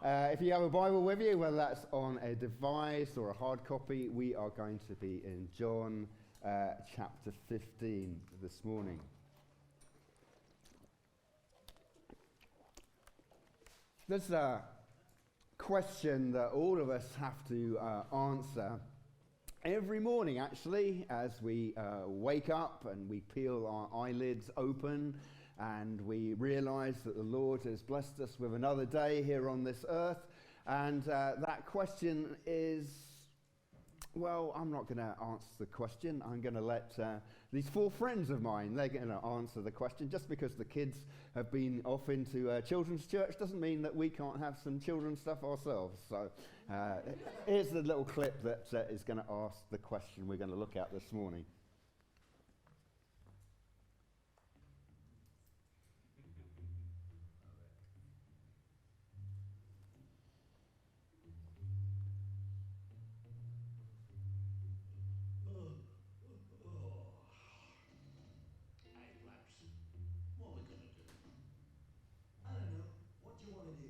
If you have a Bible with you, whether that's on a device or a hard copy, we are going to be in John chapter 15 this morning. There's a question that all of us have to answer every morning, actually, as we wake up and we peel our eyelids open and we realize that the Lord has blessed us with another day here on this earth. And that question is, well, I'm not going to answer the question. I'm going to let these four friends of mine, they're going to answer the question. Just because the kids have been off into children's church doesn't mean that we can't have some children's stuff ourselves. So here's the little clip that is going to ask the question we're going to look at this morning. What are we going to do? I don't know. What do you want to do?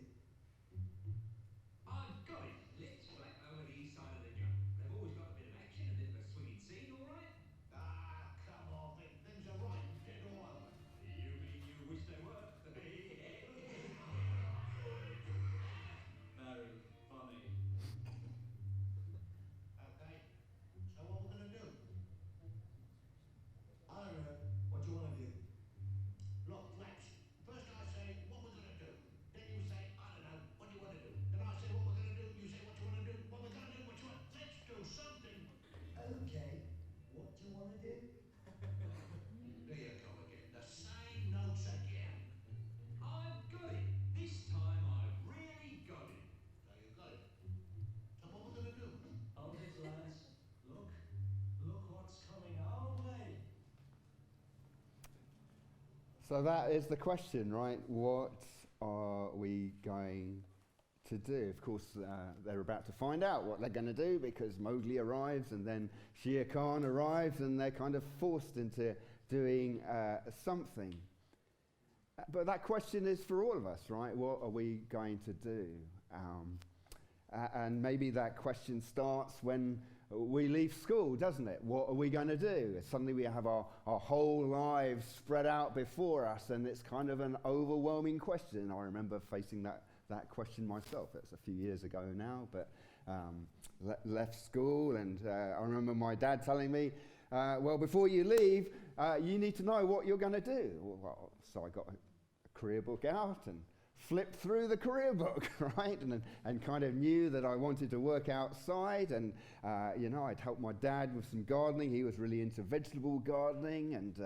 I've got it. Let's flap over the east side of the jump. They've always got a bit of action, a bit of a swinging scene, all right? Ah, come off it. Things are right dead all over. You mean you wish they were? Very funny. Okay. So what we're going to do? I don't know. What do you want to do? Look, Flaps. First I say, what we're going to do. Then you say, I don't know. What do you want to do? Then I say, what we're going to do. You say, what you want to do? What we're going to do? What you want? Let's do something. Okay. What do you want to do? There you go again. The same notes again. I've got it. This time I've really got it. So you got it. So what we're going to do? Hold it, lads. Look what's coming our way. So that is the question, right? What are we going to do? Of course, they're about to find out what they're going to do because Mowgli arrives and then Shere Khan arrives and they're kind of forced into doing something. But that question is for all of us, right? What are we going to do? And maybe that question starts when we leave school, doesn't it? What are we going to do? Suddenly we have our whole lives spread out before us, and it's kind of an overwhelming question. I remember facing that question myself. It's a few years ago now, but left school, and I remember my dad telling me, well, before you leave, you need to know what you're going to do. Well, so I got a career book out and flipped through the career book, right, and kind of knew that I wanted to work outside, and I'd helped my dad with some gardening. He was really into vegetable gardening, and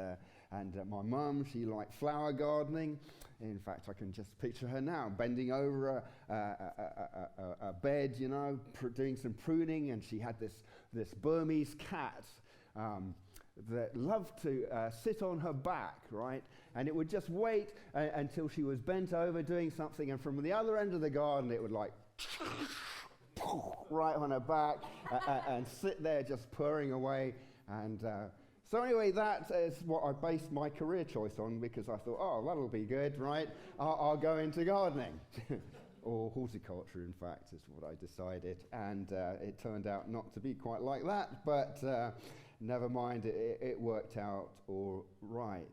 my mum, she liked flower gardening. In fact, I can just picture her now bending over a bed, doing some pruning, and she had this Burmese cat that loved to sit on her back, right? And it would just wait until she was bent over doing something, and from the other end of the garden, it would like right on her back and sit there just purring away. And so anyway, that is what I based my career choice on, because I thought, oh, that'll be good, right? I'll go into gardening. Or horticulture, in fact, is what I decided. And it turned out not to be quite like that, but never mind, it worked out all right.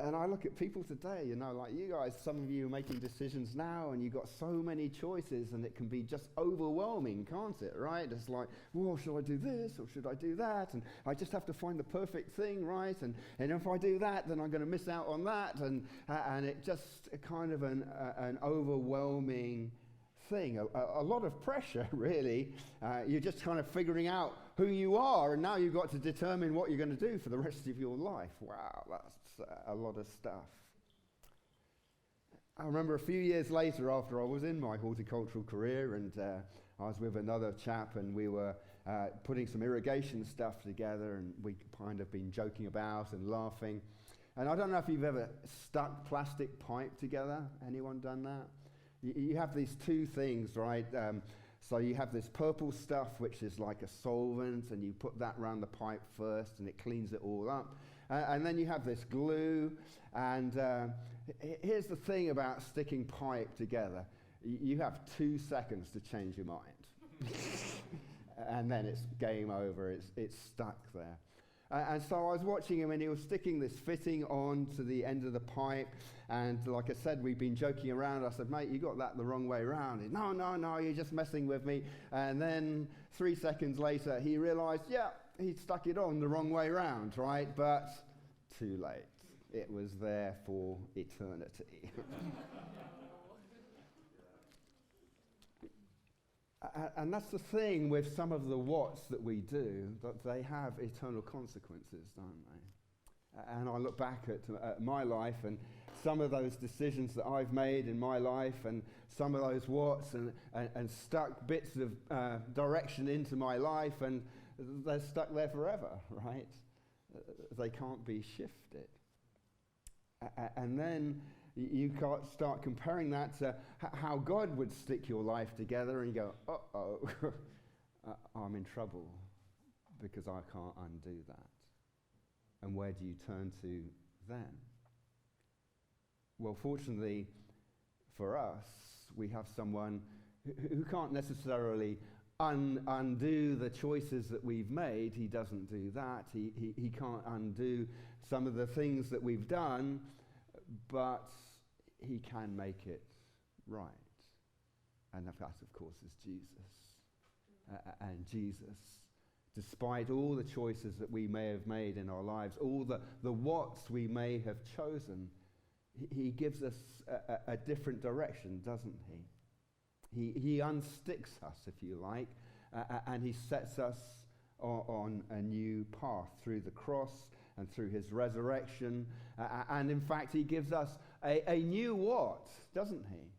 And I look at people today, like you guys, some of you are making decisions now, and you've got so many choices, and it can be just overwhelming, can't it, right? It's like, well, should I do this, or should I do that? And I just have to find the perfect thing, right? And if I do that, then I'm going to miss out on that, and it just kind of an overwhelming thing, a lot of pressure, really. You're just kind of figuring out who you are, and now you've got to determine what you're going to do for the rest of your life. Wow, that's a lot of stuff. I remember a few years later, after I was in my horticultural career, and I was with another chap, and we were putting some irrigation stuff together, and we kind of been joking about and laughing. And I don't know if you've ever stuck plastic pipe together. Anyone done that? You have these two things, right? So you have this purple stuff, which is like a solvent, and you put that around the pipe first, and it cleans it all up. And then you have this glue, and here's the thing about sticking pipe together. You have 2 seconds to change your mind. And then it's game over, it's stuck there. And so I was watching him, and he was sticking this fitting on to the end of the pipe. And like I said, we've been joking around. I said, mate, you got that the wrong way around. He, no, you're just messing with me. And then 3 seconds later, he realized, yeah, he stuck it on the wrong way around, right? But too late. It was there for eternity. And that's the thing with some of the whats that we do, that they have eternal consequences, don't they? And I look back at my life and some of those decisions that I've made in my life, and some of those whats and stuck bits of direction into my life, and they're stuck there forever, right? They can't be shifted. And then you can't start comparing that to how God would stick your life together, and you go, uh-oh, I'm in trouble because I can't undo that. And where do you turn to then? Well, fortunately for us, we have someone who can't necessarily undo the choices that we've made. He doesn't do that. He can't undo some of the things that we've done, but he can make it right. And that, of course, is Jesus. And Jesus, despite all the choices that we may have made in our lives, all the whats we may have chosen, he gives us a different direction, doesn't he? He unsticks us, if you like, and he sets us on a new path through the cross and through his resurrection. And in fact, he gives us a new what, doesn't he?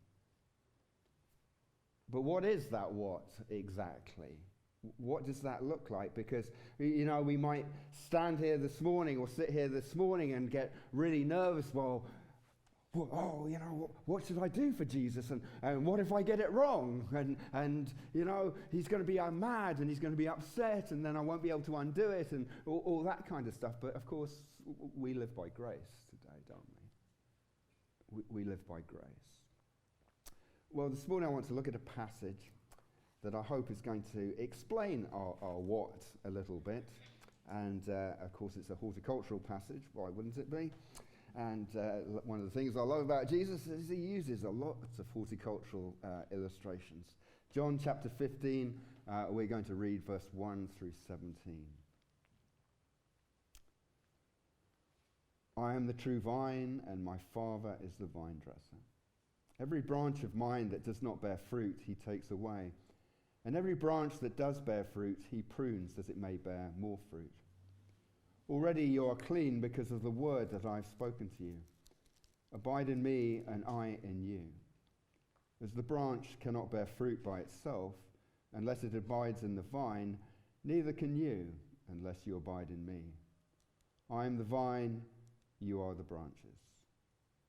But what is that what exactly? What does that look like? Because, we might stand here this morning or sit here this morning and get really nervous. Well, what should I do for Jesus? And what if I get it wrong? And he's going to be mad, and he's going to be upset, and then I won't be able to undo it, and all that kind of stuff. But of course, we live by grace today, don't we? We live by grace. Well, this morning I want to look at a passage that I hope is going to explain our what a little bit. And of course, it's a horticultural passage. Why wouldn't it be? And one of the things I love about Jesus is he uses a lot of horticultural illustrations. John chapter 15, we're going to read verse 1 through 17. I am the true vine, and my Father is the vine dresser. Every branch of mine that does not bear fruit, he takes away. And every branch that does bear fruit, he prunes that it may bear more fruit. Already you are clean because of the word that I have spoken to you. Abide in me, and I in you. As the branch cannot bear fruit by itself, unless it abides in the vine, neither can you, unless you abide in me. I am the vine, you are the branches.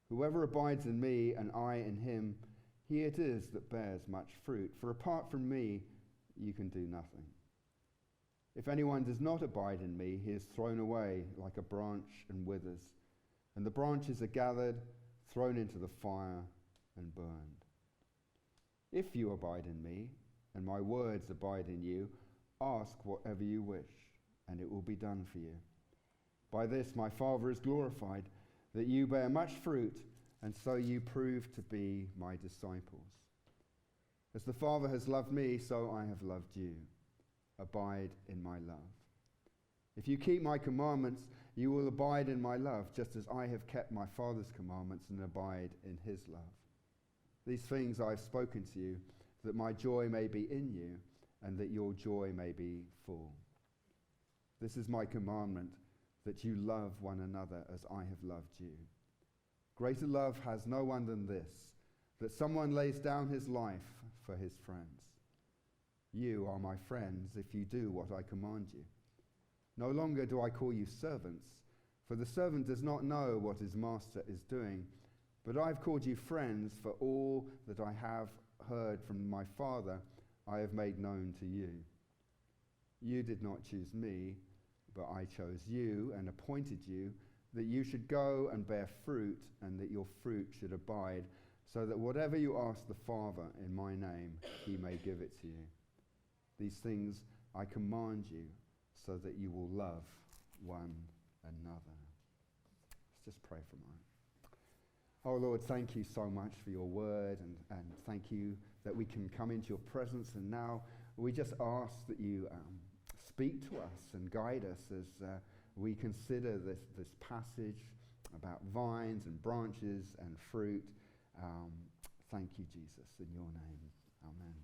Whoever abides in me, and I in him, he it is that bears much fruit. For apart from me, you can do nothing. If anyone does not abide in me, he is thrown away like a branch and withers, and the branches are gathered, thrown into the fire, and burned. If you abide in me, and my words abide in you, ask whatever you wish, and it will be done for you. By this my Father is glorified, that you bear much fruit, and so you prove to be my disciples. As the Father has loved me, so I have loved you. Abide in my love. If you keep my commandments, you will abide in my love, just as I have kept my Father's commandments and abide in his love. These things I have spoken to you, that my joy may be in you, and that your joy may be full. This is my commandment, that you love one another as I have loved you. Greater love has no one than this, that someone lays down his life for his friends. You are my friends if you do what I command you. No longer do I call you servants, for the servant does not know what his master is doing, but I have called you friends, for all that I have heard from my Father I have made known to you. You did not choose me, but I chose you and appointed you that you should go and bear fruit, and that your fruit should abide, so that whatever you ask the Father in my name, he may give it to you. These things I command you, so that you will love one another. Let's just pray for a moment. Oh Lord, thank you so much for your word, and thank you that we can come into your presence. And now we just ask that you speak to us and guide us as we consider this passage about vines and branches and fruit. Thank you, Jesus, in your name. Amen.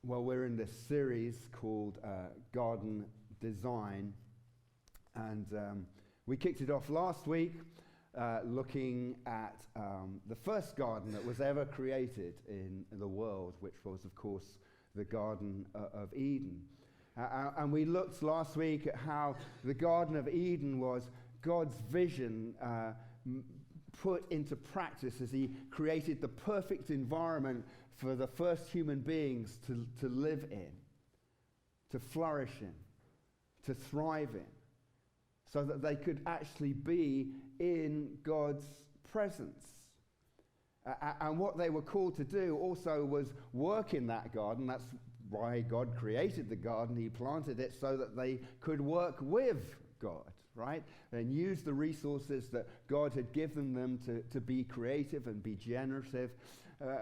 Well, we're in this series called Garden Design, and we kicked it off last week looking at the first garden that was ever created in the world, which was, of course, the Garden of Eden. And we looked last week at how the Garden of Eden was God's vision put into practice as he created the perfect environment for the first human beings to live in, to flourish in, to thrive in, so that they could actually be in God's presence. And what they were called to do also was work in that garden. That's why God created the garden. He planted it so that they could work with God, right? And use the resources that God had given them to be creative and be generative.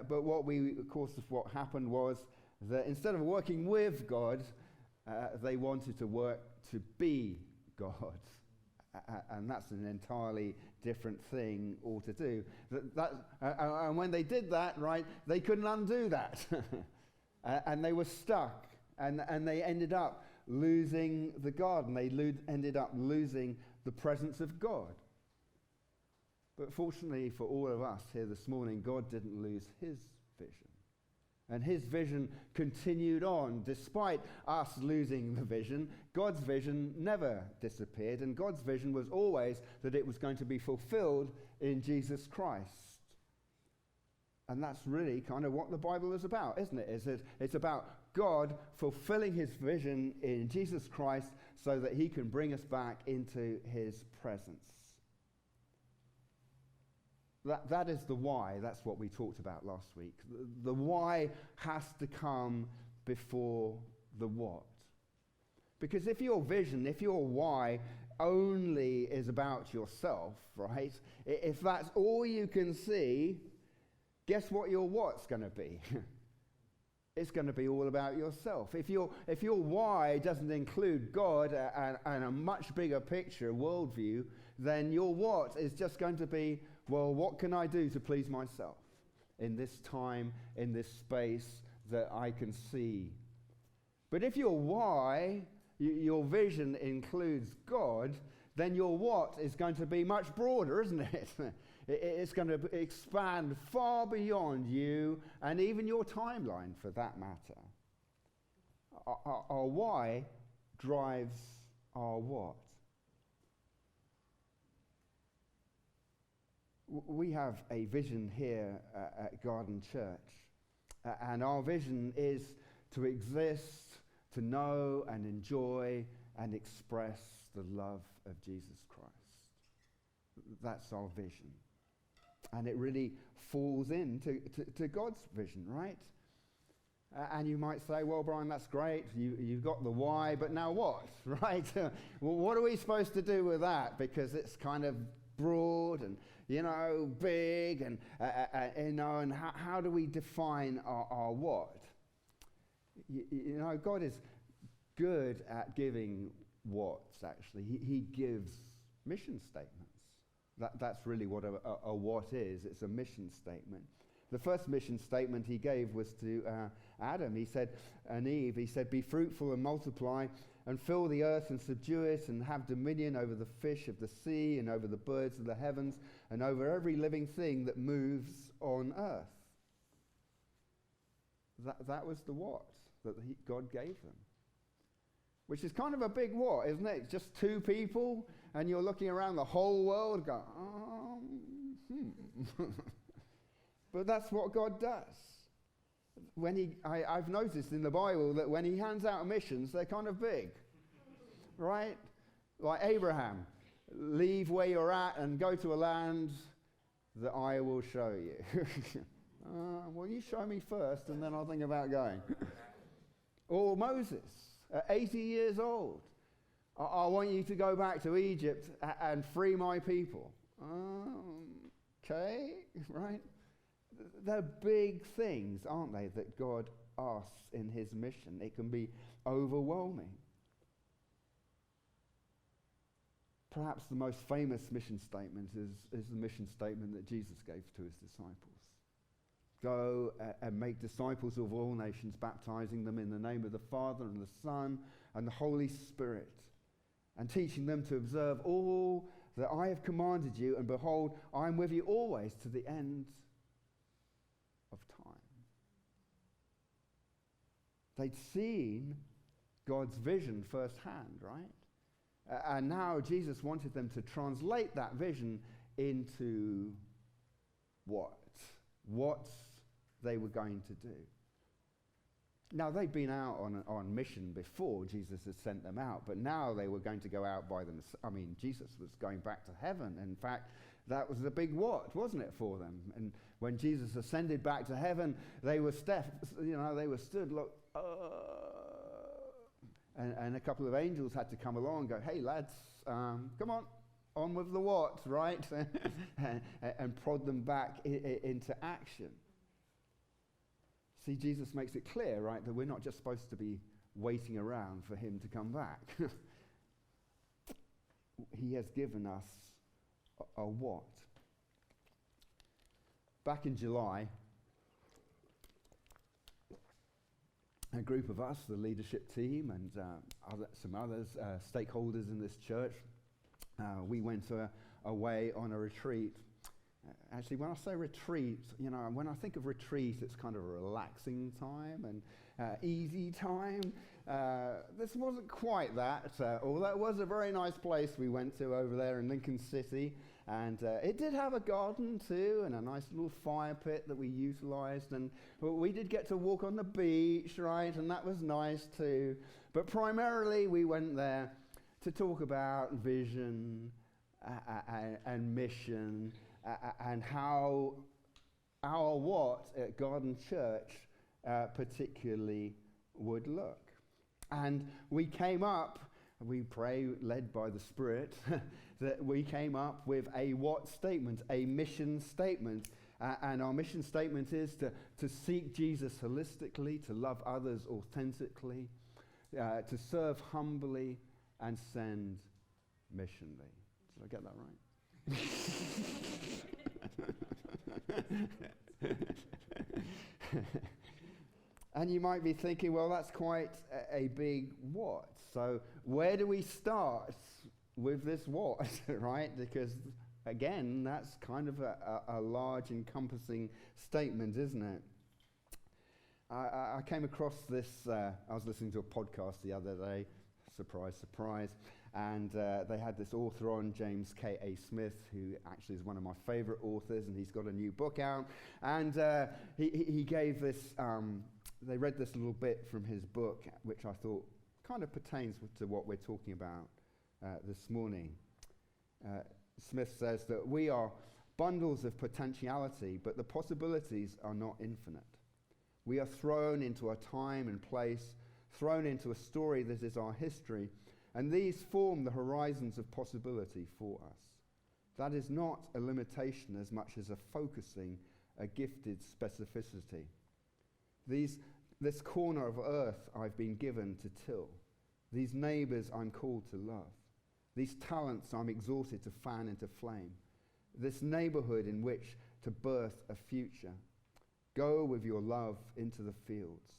But what happened was that instead of working with God, they wanted to work to be God. And that's an entirely different thing all to do. And when they did that, right, they couldn't undo that. And they were stuck. And they ended up losing the garden. They ended up losing the presence of God. But fortunately for all of us here this morning, God didn't lose his vision. And his vision continued on. Despite us losing the vision, God's vision never disappeared. And God's vision was always that it was going to be fulfilled in Jesus Christ. And that's really kind of what the Bible is about, isn't it? It's about God fulfilling his vision in Jesus Christ so that he can bring us back into his presence. That is the why. That's what we talked about last week. The why has to come before the what. Because if your vision, if your why only is about yourself, right? If that's all you can see, guess what your what's going to be? It's going to be all about yourself. If your why doesn't include God and a much bigger picture, worldview, then your what is just going to be, well, what can I do to please myself in this time, in this space that I can see? But if your why, your vision includes God, then your what is going to be much broader, isn't it? It's going to expand far beyond you and even your timeline, for that matter. Our why drives our what. We have a vision here at Garden Church, and our vision is to exist, to know and enjoy and express the love of Jesus Christ. That's our vision. And it really falls into God's vision, right? And you might say, well, Bryan, that's great. You've got the why, but now what, right? Well, what are we supposed to do with that? Because it's kind of broad and, big and, and how do we define our what? God is good at giving what's, actually. He gives mission statements. That's really what a what is. It's a mission statement. The first mission statement he gave was to Adam. He said, and Eve, he said, be fruitful and multiply and fill the earth and subdue it and have dominion over the fish of the sea and over the birds of the heavens and over every living thing that moves on earth. That was the what that God gave them. Which is kind of a big what, isn't it? Just two people and you're looking around the whole world going, But that's what God does. I've noticed in the Bible that when he hands out missions, they're kind of big, right? Like Abraham, leave where you're at and go to a land that I will show you. Well, you show me first, and then I'll think about going. Or Moses, at 80 years old. I want you to go back to Egypt and free my people. Okay, right? They're big things, aren't they, that God asks in his mission. It can be overwhelming. Perhaps the most famous mission statement is the mission statement that Jesus gave to his disciples. Go and make disciples of all nations, baptizing them in the name of the Father and the Son and the Holy Spirit, and teaching them to observe all that I have commanded you, and behold, I am with you always to the end of time. They'd seen God's vision firsthand, right? And now Jesus wanted them to translate that vision into what they were going to do. Now, they'd been out on mission before Jesus had sent them out, but now they were going to go out by themselves. I mean, Jesus was going back to heaven. In fact, that was a big what, wasn't it, for them? And when Jesus ascended back to heaven, they were stood, look, and a couple of angels had to come along and go, hey, lads, come on with the what, right? and prod them back into action. See, Jesus makes it clear, right, that we're not just supposed to be waiting around for him to come back. He has given us a what. Back in July, a group of us, the leadership team, and some others, stakeholders in this church, we went away on a retreat. Actually, when I say retreat, when I think of retreat, it's kind of a relaxing time and easy time. This wasn't quite that, although it was a very nice place we went to over there in Lincoln City. And it did have a garden too, and a nice little fire pit that we utilized. And we did get to walk on the beach, right? And that was nice too. But primarily, we went there to talk about vision and mission, and how our what at Garden Church particularly would look. And we came up, we pray led by the Spirit, that we came up with a what statement, a mission statement. And our mission statement is to seek Jesus holistically, to love others authentically, to serve humbly, and send missionally. Did I get that right? And you might be thinking, well, that's quite a big what. So where do we start with this what, right? Because, again, that's kind of a large, encompassing statement, isn't it? I came across this, I was listening to a podcast the other day, surprise, surprise, and they had this author on, James K.A. Smith, who actually is one of my favorite authors, and he's got a new book out. And he gave this, they read this little bit from his book, which I thought kind of pertains to what we're talking about this morning. Smith says that we are bundles of potentiality, but the possibilities are not infinite. We are thrown into a time and place, thrown into a story that is our history, and these form the horizons of possibility for us. That is not a limitation as much as a focusing, a gifted specificity. This corner of earth I've been given to till. These neighbours I'm called to love. These talents I'm exhorted to fan into flame. This neighbourhood in which to birth a future. Go with your love into the fields.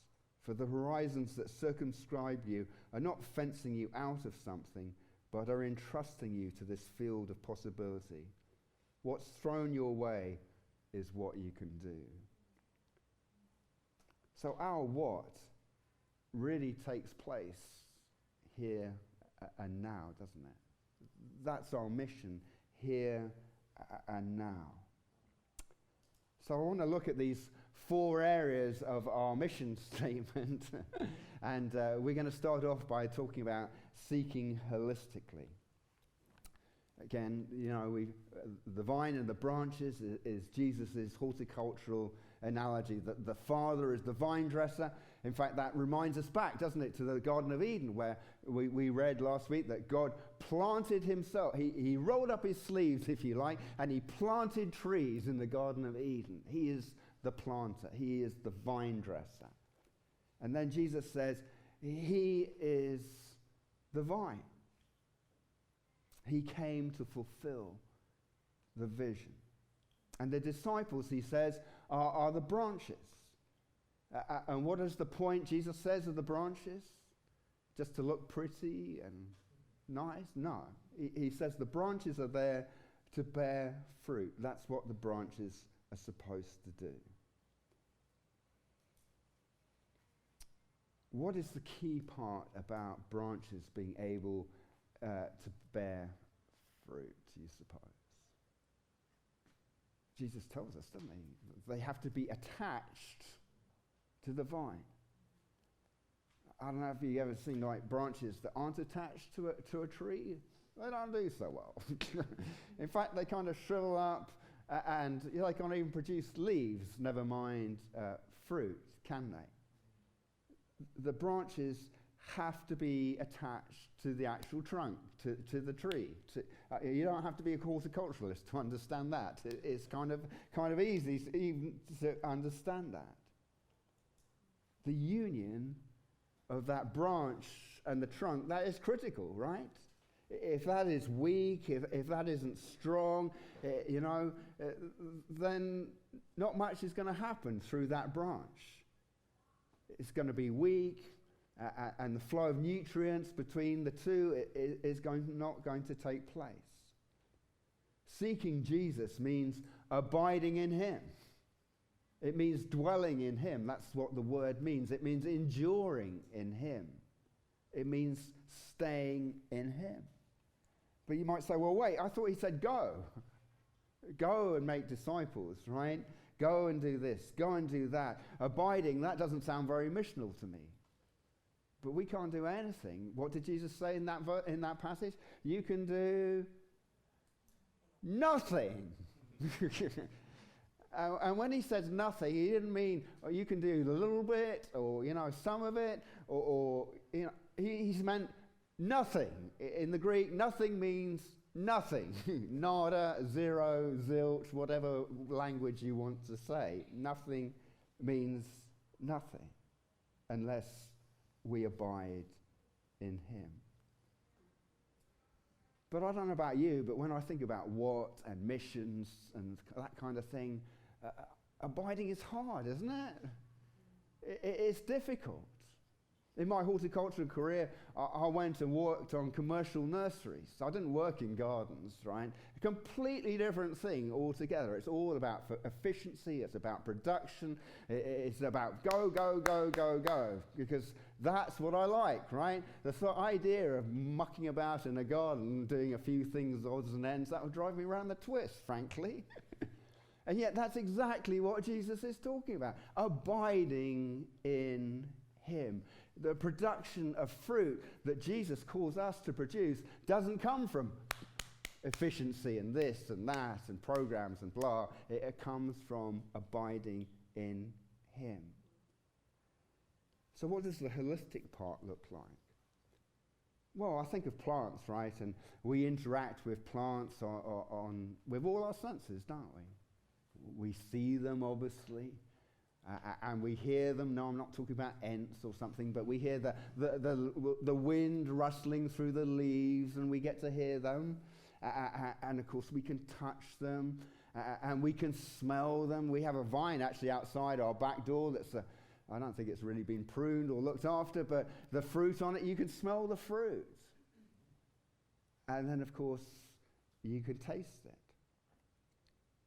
For the horizons that circumscribe you are not fencing you out of something, but are entrusting you to this field of possibility. What's thrown your way is what you can do. So our what really takes place here and now, doesn't it? That's our mission, here and now. So I want to look at these 4 areas of our mission statement. And we're going to start off by talking about seeking holistically. Again, you know, the vine and the branches is Jesus' horticultural analogy, that the Father is the vine dresser. In fact, that reminds us back, doesn't it, to the Garden of Eden, where we read last week that God planted himself. He rolled up his sleeves, if you like, and he planted trees in the Garden of Eden. He is the planter. He is the vine dresser. And then Jesus says, he is the vine. He came to fulfill the vision. And the disciples, he says, are the branches. And what is the point, Jesus says, of the branches? Just to look pretty and nice? No. He says the branches are there to bear fruit. That's what the branches are supposed to do. What is the key part about branches being able to bear fruit, you suppose? Jesus tells us, doesn't he? They have to be attached to the vine. I don't know if you've ever seen like branches that aren't attached to a tree. They don't do so well. In fact, they kind of shrivel up and they can't even produce leaves, never mind fruit, can they? The branches have to be attached to the actual trunk, to the tree. You don't have to be a horticulturalist to understand that. It's kind of easy even to understand that. The union of that branch and the trunk, that is critical, right? If that is weak, if that isn't strong, then not much is going to happen through that branch. It's going to be weak, and the flow of nutrients between the two is not going to take place. Seeking Jesus means abiding in him. It means dwelling in him. That's what the word means. It means enduring in him. It means staying in him. But you might say, well, wait, I thought he said go. Go and make disciples, right? Go and do this. Go and do that. Abiding, that doesn't sound very missional to me. But we can't do anything. What did Jesus say in that passage? You can do nothing. And when he says nothing, he didn't mean you can do a little bit or some of it or he's meant nothing. In the Greek, nothing means nothing. Nada, zero, zilch, whatever language you want to say. Nothing means nothing unless we abide in him. But I don't know about you, but when I think about what and missions and that kind of thing, abiding is hard, isn't it? It's difficult. In my horticultural career, I went and worked on commercial nurseries. I didn't work in gardens, right? A completely different thing altogether. It's all about efficiency. It's about production. It's about go, go, go, go, go. Because that's what I like, right? The idea of mucking about in a garden, doing a few things, odds and ends, that would drive me around the twist, frankly. And yet that's exactly what Jesus is talking about. Abiding in him. The production of fruit that Jesus calls us to produce doesn't come from efficiency and this and that and programs and blah. It comes from abiding in him. So what does the holistic part look like? Well, I think of plants, right? And we interact with plants with all our senses, don't we? We see them, obviously. And we hear them. No, I'm not talking about ants or something, but we hear the wind rustling through the leaves, and we get to hear them. And of course, we can touch them, and we can smell them. We have a vine actually outside our back door that's I don't think it's really been pruned or looked after, but the fruit on it, you can smell the fruit. And then, of course, you can taste it.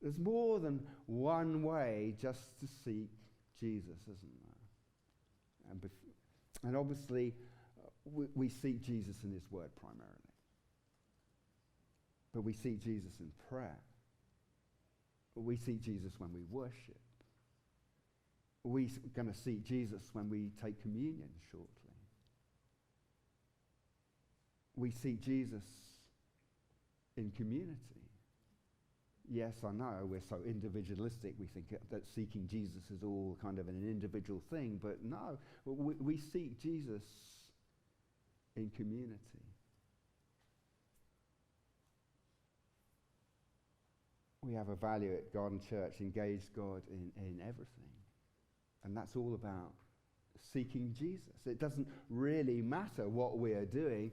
There's more than one way just to seek Jesus, isn't there? And obviously, we seek Jesus in his word primarily. But we seek Jesus in prayer. But we seek Jesus when we worship. we're going to seek Jesus when we take communion shortly. We seek Jesus in community. Yes, I know, we're so individualistic. We think that seeking Jesus is all kind of an individual thing, but no, we seek Jesus in community. We have a value at Garden Church, engage God in everything. And that's all about seeking Jesus. It doesn't really matter what we are doing.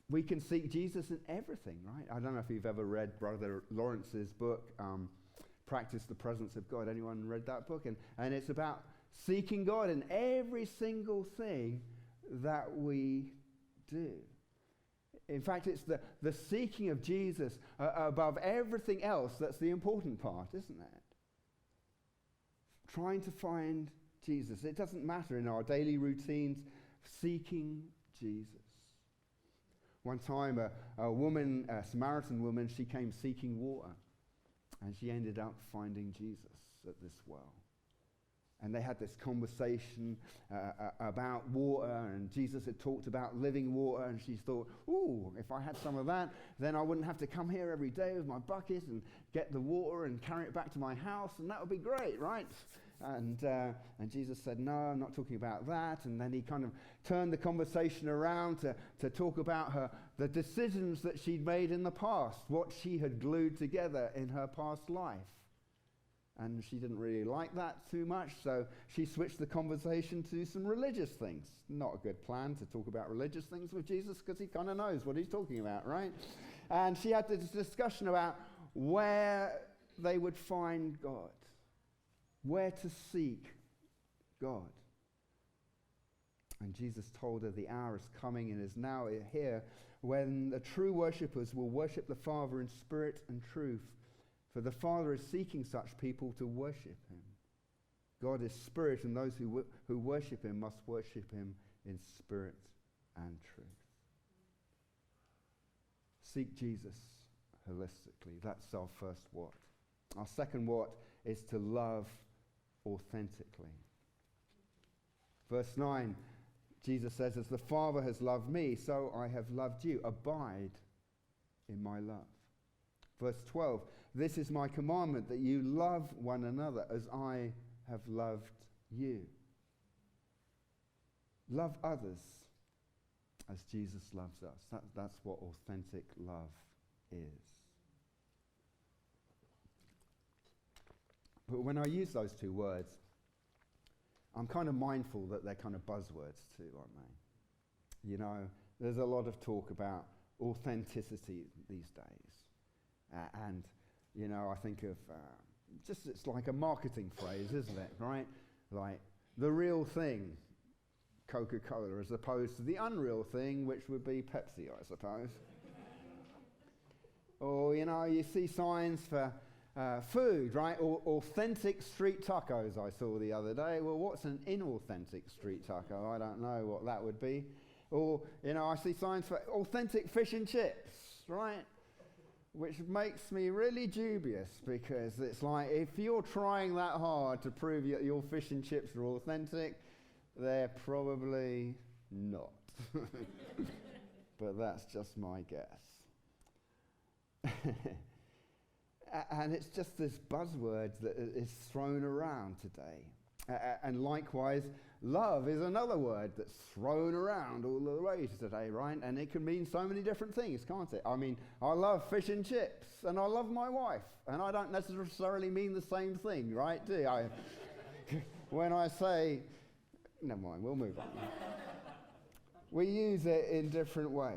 We can seek Jesus in everything, right? I don't know if you've ever read Brother Lawrence's book, Practice the Presence of God. Anyone read that book? And it's about seeking God in every single thing that we do. In fact, it's the seeking of Jesus above everything else that's the important part, isn't it? Trying to find Jesus. It doesn't matter in our daily routines, seeking Jesus. One time, a woman, a Samaritan woman, she came seeking water, and she ended up finding Jesus at this well. And they had this conversation about water, and Jesus had talked about living water, and she thought, ooh, if I had some of that, then I wouldn't have to come here every day with my bucket and get the water and carry it back to my house, and that would be great, right? And Jesus said, no, I'm not talking about that. And then he kind of turned the conversation around to talk about the decisions that she'd made in the past, what she had glued together in her past life. And she didn't really like that too much, so she switched the conversation to some religious things. Not a good plan to talk about religious things with Jesus, because he kind of knows what he's talking about, right? And she had this discussion about where they would find God, where to seek God. And Jesus told her the hour is coming and is now here when the true worshippers will worship the Father in spirit and truth. For the Father is seeking such people to worship him. God is spirit, and those who worship him must worship him in spirit and truth. Seek Jesus holistically. That's our first what. Our second what is to love authentically. Verse 9, Jesus says, as the Father has loved me, so I have loved you. Abide in my love. Verse 12, this is my commandment, that you love one another as I have loved you. Love others as Jesus loves us. That's what authentic love is. But when I use those two words, I'm kind of mindful that they're kind of buzzwords too, aren't they? You know, there's a lot of talk about authenticity these days. And, you know, I think of it's like a marketing phrase, isn't it, right? Like the real thing, Coca-Cola, as opposed to the unreal thing, which would be Pepsi, I suppose. Or, you know, you see signs for food, right? Or authentic street tacos I saw the other day. Well, what's an inauthentic street taco? I don't know what that would be. Or, you know, I see signs for authentic fish and chips, right? Which makes me really dubious, because it's like, if you're trying that hard to prove that your fish and chips are authentic, they're probably not. But that's just my guess. And it's just this buzzword that is thrown around today. And likewise, love is another word that's thrown around all the way today, right? And it can mean so many different things, can't it? I mean, I love fish and chips, and I love my wife, and I don't necessarily mean the same thing, right? Do I? When I say, never mind, we'll move on. We use it in different ways.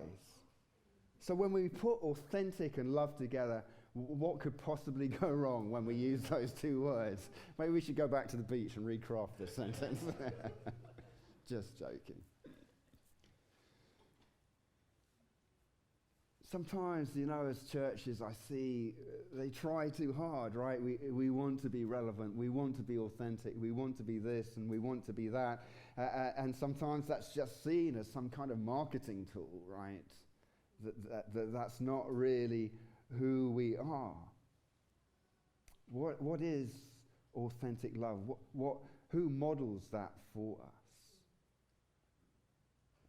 So when we put authentic and love together, what could possibly go wrong when we use those two words? Maybe we should go back to the beach and recraft this sentence. Just joking. Sometimes, you know, as churches, I see they try too hard, right? We want to be relevant. We want to be authentic. We want to be this and we want to be that. And sometimes that's just seen as some kind of marketing tool, right? That's not really who we are. What is authentic love? What Who models that for us?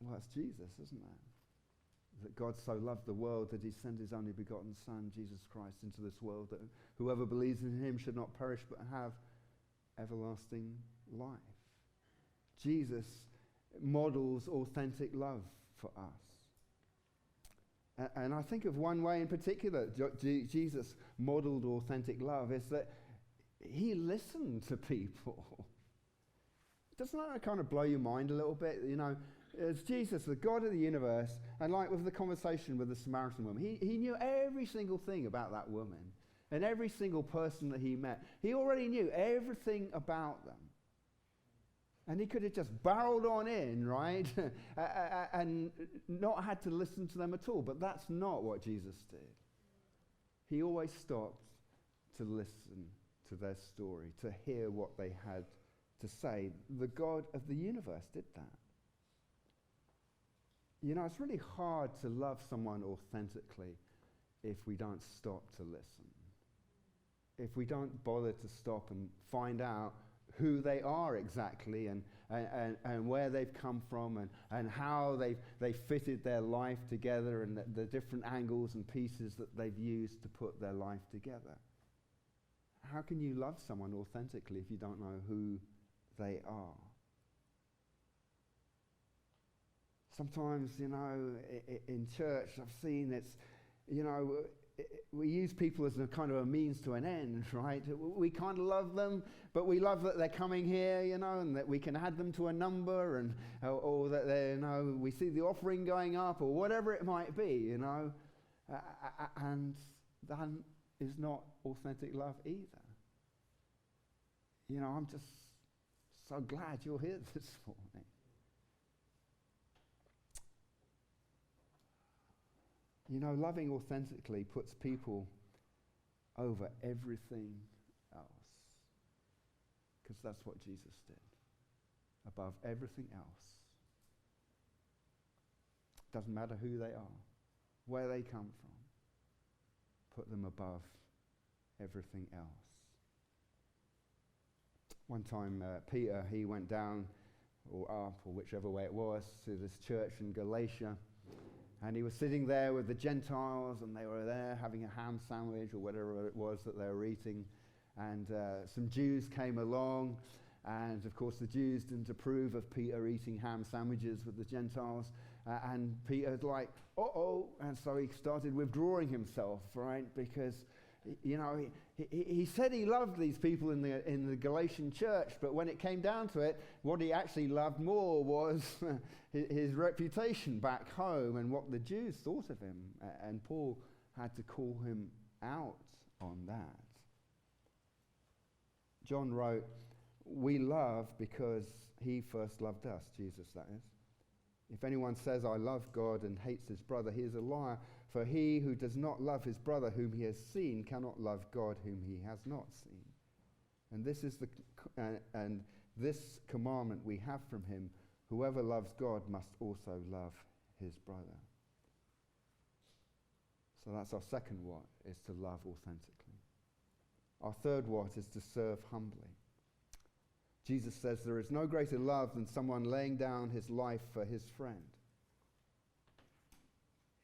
Well, it's Jesus, isn't it? That God so loved the world that he sent his only begotten Son, Jesus Christ, into this world, that whoever believes in him should not perish but have everlasting life. Jesus models authentic love for us. And I think of one way in particular Jesus modeled authentic love is that he listened to people. Doesn't that kind of blow your mind a little bit? You know, as Jesus, the God of the universe, and like with the conversation with the Samaritan woman, he knew every single thing about that woman and every single person that he met. He already knew everything about them. And he could have just barreled on in, right? And not had to listen to them at all. But that's not what Jesus did. He always stopped to listen to their story, to hear what they had to say. The God of the universe did that. You know, it's really hard to love someone authentically if we don't stop to listen. If we don't bother to stop and find out who they are exactly and where they've come from and how they fitted their life together and the different angles and pieces that they've used to put their life together. How can you love someone authentically if you don't know who they are? Sometimes, you know, in church I've seen it's, you know, we use people as a kind of a means to an end, right? We kind of love them, but we love that they're coming here, you know, and that we can add them to a number, and or that they, you know, we see the offering going up, or whatever it might be, you know, and that is not authentic love either. You know, I'm just so glad you're here this morning. You know, loving authentically puts people over everything else. Because that's what Jesus did. Above everything else. Doesn't matter who they are, where they come from. Put them above everything else. One time, Peter, he went down, or up, or whichever way it was, to this church in Galatia. And he was sitting there with the Gentiles, and they were there having a ham sandwich or whatever it was that they were eating. And some Jews came along, and of course the Jews didn't approve of Peter eating ham sandwiches with the Gentiles. And Peter's like, uh-oh, and so he started withdrawing himself, right? Because, you know, he said he loved these people in the Galatian church, but when it came down to it, what he actually loved more was his reputation back home and what the Jews thought of him. And Paul had to call him out on that. John wrote, "We love because he first loved us," Jesus that is. "If anyone says, 'I love God,' and hates his brother, he is a liar. For he who does not love his brother whom he has seen cannot love God whom he has not seen. And this is this commandment we have from him: whoever loves God must also love his brother." So that's our second what, is to love authentically. Our third what is to serve humbly. Jesus says there is no greater love than someone laying down his life for his friend.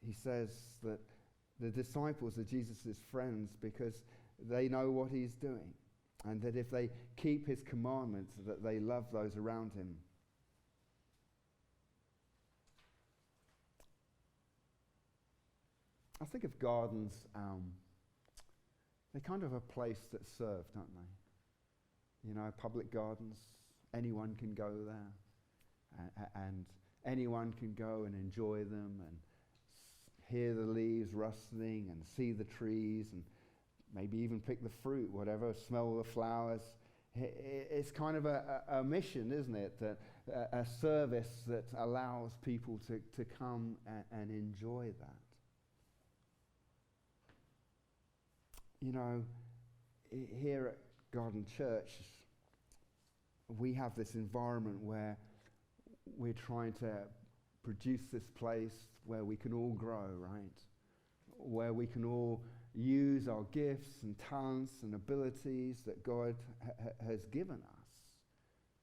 He says that the disciples are Jesus' friends because they know what he's doing, and that if they keep his commandments, that they love those around him. I think of gardens, they're kind of a place that serve, don't they? You know, public gardens, anyone can go there, and anyone can go and enjoy them and hear the leaves rustling and see the trees and maybe even pick the fruit, whatever, smell the flowers. It's kind of a mission, isn't it? That a service that allows people to come and enjoy that. You know, here at Garden Church, we have this environment where we're trying to produce this place where we can all grow, right? Where we can all use our gifts and talents and abilities that God has given us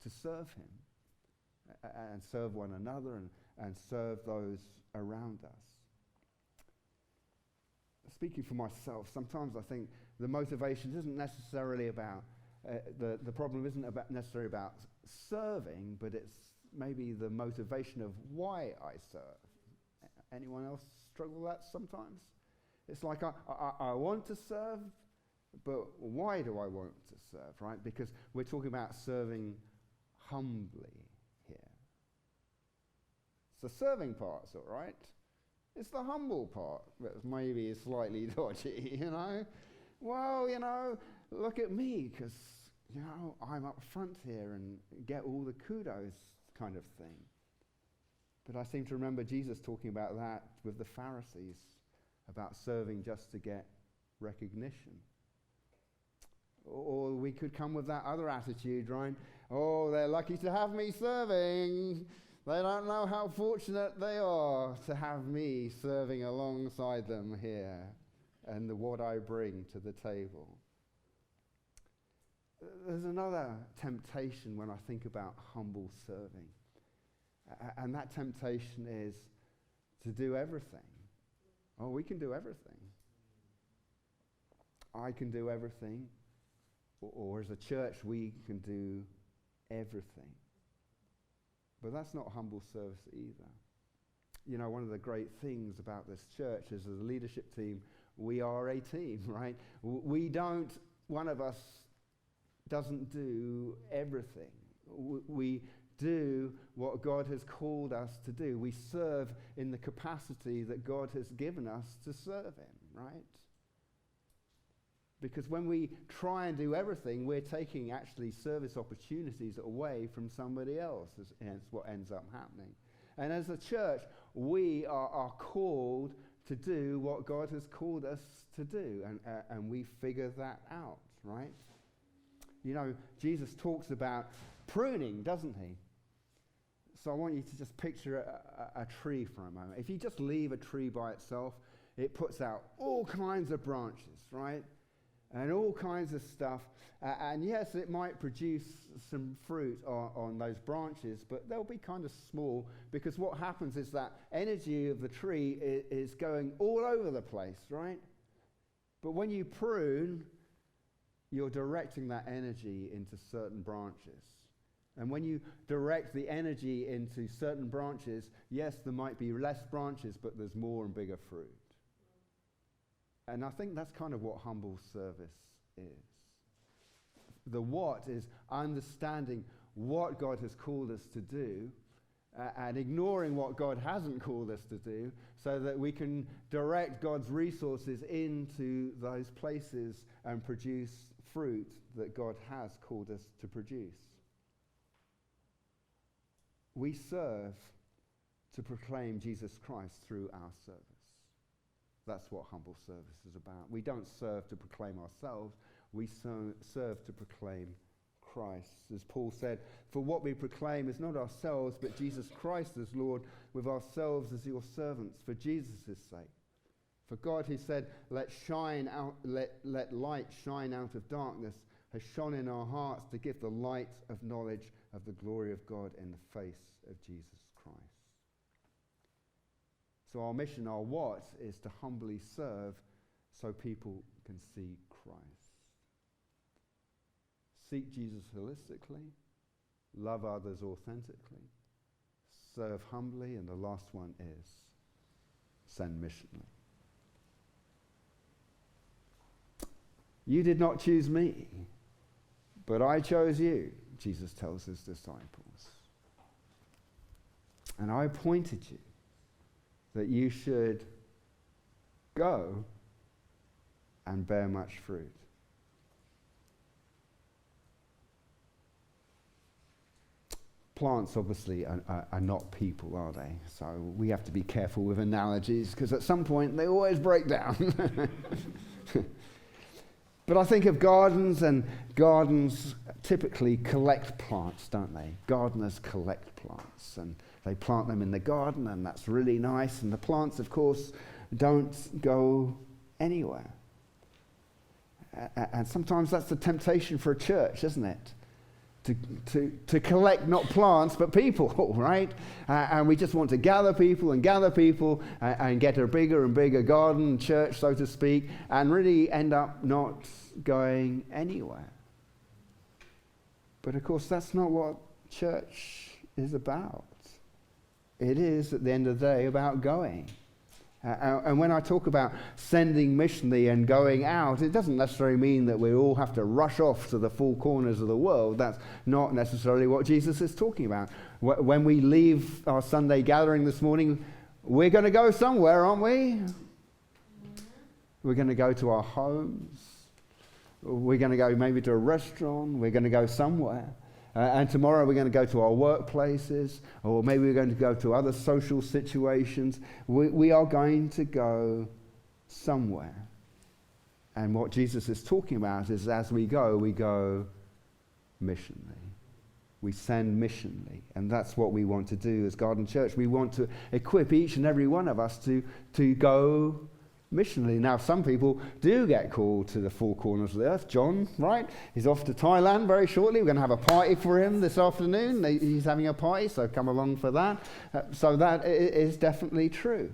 to serve him and serve one another and serve those around us. Speaking for myself, sometimes I think the motivation isn't necessarily about, the problem isn't necessarily about serving, but it's maybe the motivation of why I serve. Anyone else struggle with that sometimes? It's like I want to serve, but why do I want to serve, right? Because we're talking about serving humbly here. So serving part's all right. It's the humble part that maybe is slightly dodgy, you know? Well, you know, look at me, because, you know, I'm up front here and get all the kudos kind of thing. But I seem to remember Jesus talking about that with the Pharisees, about serving just to get recognition. Or we could come with that other attitude, right? Oh, they're lucky to have me serving. They don't know how fortunate they are to have me serving alongside them here and what I bring to the table. There's another temptation when I think about humble serving. And that temptation is to do everything. Oh, we can do everything. I can do everything. Or as a church, we can do everything. But that's not humble service either. You know, one of the great things about this church is as a leadership team, we are a team, right? One of us doesn't do everything. We do what God has called us to do. We serve in the capacity that God has given us to serve in, right? Because when we try and do everything, we're taking actually service opportunities away from somebody else. That's what ends up happening. And as a church, we are called to do what God has called us to do. And we figure that out, right? You know, Jesus talks about pruning, doesn't he? So I want you to just picture a tree for a moment. If you just leave a tree by itself, it puts out all kinds of branches, right? And all kinds of stuff. And yes, it might produce some fruit on those branches, but they'll be kind of small because what happens is that energy of the tree is going all over the place, right? But when you prune, you're directing that energy into certain branches. And when you direct the energy into certain branches, yes, there might be less branches, but there's more and bigger fruit. And I think that's kind of what humble service is. The what is understanding what God has called us to do and ignoring what God hasn't called us to do so that we can direct God's resources into those places and produce fruit that God has called us to produce. We serve to proclaim Jesus Christ through our service. That's what humble service is about. We don't serve to proclaim ourselves. We serve to proclaim Christ. As Paul said, for what we proclaim is not ourselves, but Jesus Christ as Lord, with ourselves as your servants, for Jesus' sake. For God, who said, let light shine out of darkness, has shone in our hearts to give the light of knowledge of the glory of God in the face of Jesus Christ. So our mission, our what, is to humbly serve so people can see Christ. Seek Jesus holistically, love others authentically, serve humbly, and the last one is send missionally. You did not choose me, but I chose you, Jesus tells his disciples. And I appointed you that you should go and bear much fruit. Plants obviously are not people, are they? So we have to be careful with analogies because at some point they always break down. But I think of gardens, and gardens typically collect plants, don't they? Gardeners collect plants, and they plant them in the garden, and that's really nice. And the plants, of course, don't go anywhere. And sometimes that's the temptation for a church, isn't it? to collect not plants but people, right? And we just want to gather people and get a bigger and bigger garden, church, so to speak, and really end up not going anywhere. But of course, that's not what church is about. It is, at the end of the day, about going. And when I talk about sending missionally and going out, it doesn't necessarily mean that we all have to rush off to the four corners of the world. That's not necessarily what Jesus is talking about. When we leave our Sunday gathering this morning, we're going to go somewhere, aren't we? We're going to go to our homes. We're going to go maybe to a restaurant. We're going to go somewhere. And tomorrow we're going to go to our workplaces, or maybe we're going to go to other social situations. We are going to go somewhere. And what Jesus is talking about is as we go missionally. We send missionally. And that's what we want to do as Garden Church. We want to equip each and every one of us to go missionally. Now, some people do get called to the four corners of the earth. John, right? He's off to Thailand very shortly. We're going to have a party for him this afternoon. He's having a party, so come along for that. So that is definitely true.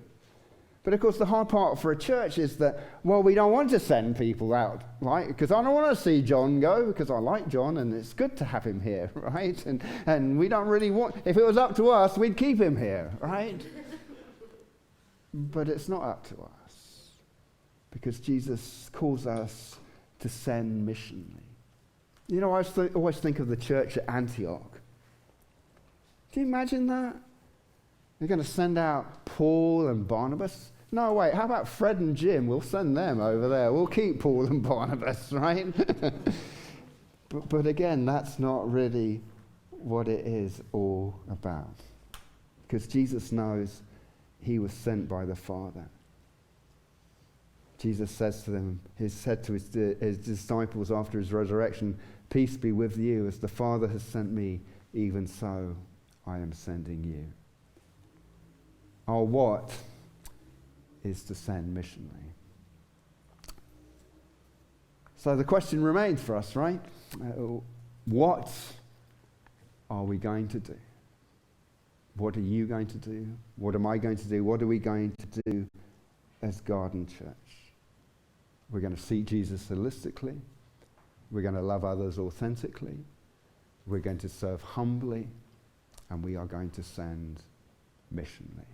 But of course, the hard part for a church is that, well, we don't want to send people out, right? Because I don't want to see John go, because I like John, and it's good to have him here, right? And we don't really want, if it was up to us, we'd keep him here, right? But it's not up to us. Because Jesus calls us to send missionally. You know, I always think of the church at Antioch. Can you imagine that? They're going to send out Paul and Barnabas. No, wait, how about Fred and Jim? We'll send them over there. We'll keep Paul and Barnabas, right? but again, that's not really what it is all about. Because Jesus knows he was sent by the Father. Jesus says to them, he said to his disciples after his resurrection, "Peace be with you, as the Father has sent me, even so I am sending you." Our what is to send missionally. So the question remains for us, right? What are we going to do? What are you going to do? What am I going to do? What are we going to do as Garden Church? We're going to see Jesus holistically. We're going to love others authentically. We're going to serve humbly. And we are going to send missionally.